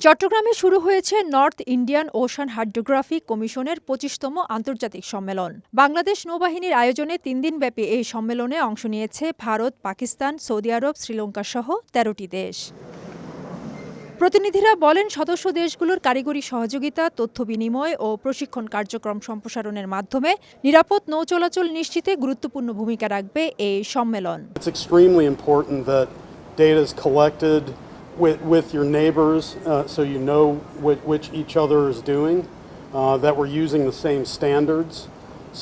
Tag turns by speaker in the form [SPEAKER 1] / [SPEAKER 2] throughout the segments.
[SPEAKER 1] চট্টগ্রামে শুরু হয়েছে নর্থ ইন্ডিয়ান ওশান হাইড্রোগ্রাফিক কমিশনের ২৫তম আন্তর্জাতিক সম্মেলন। বাংলাদেশ নৌবাহিনীর আয়োজনে ৩ দিনব্যাপী এই সম্মেলনে অংশ নিয়েছে ভারত, পাকিস্তান, সৌদি আরব, শ্রীলঙ্কা সহ ১৩টি দেশ। প্রতিনিধিরা বলেন, সদস্য দেশগুলোর কারিগরি সহযোগিতা, তথ্য বিনিময় ও প্রশিক্ষণ কার্যক্রম সম্প্রসারণের মাধ্যমে নিরাপদ নৌ চলাচল নিশ্চিতে গুরুত্বপূর্ণ ভূমিকা রাখবে এই সম্মেলন।
[SPEAKER 2] With your neighbors, so you know which each other is doing, that we're using the same standards.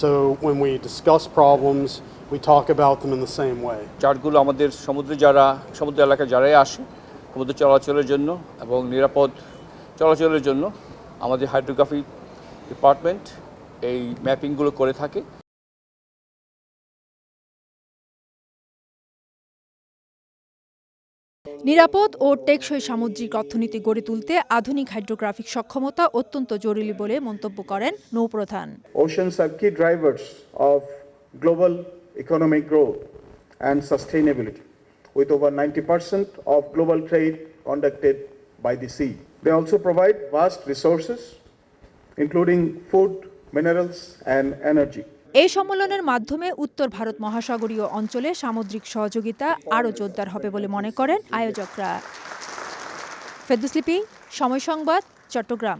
[SPEAKER 2] So when we discuss problems, we talk about them in the same way.
[SPEAKER 3] চার্টগুলো আমাদের সমুদ্র এলাকায় যারাই আসে সমুদ্র চলাচলের জন্য এবং নিরাপদ চলাচলের জন্য আমাদের হাইড্রোগ্রাফি ডিপার্টমেন্ট এই ম্যাপিংগুলো করে থাকে।
[SPEAKER 1] নিরাপদ ও টেকসই সামুদ্রিক অর্থনীতি গড়ে তুলতে আধুনিক হাইড্রোগ্রাফিক সক্ষমতা অত্যন্ত জরুরি বলে মন্তব্য করেন নৌপ্রধান।
[SPEAKER 4] Oceans are key drivers of global economic growth and sustainability, with over 90% of global trade conducted by the sea. They also provide vast resources, including food, minerals, and energy.
[SPEAKER 1] এই সম্মেলনের মাধ্যমে উত্তর ভারত মহাসাগরীয় অঞ্চলে সামুদ্রিক সহযোগিতা আরও জোরদার হবে বলে মনে করেন আয়োজকরা। ফেরদৌস লিপি, সময় সংবাদ, চট্টগ্রাম।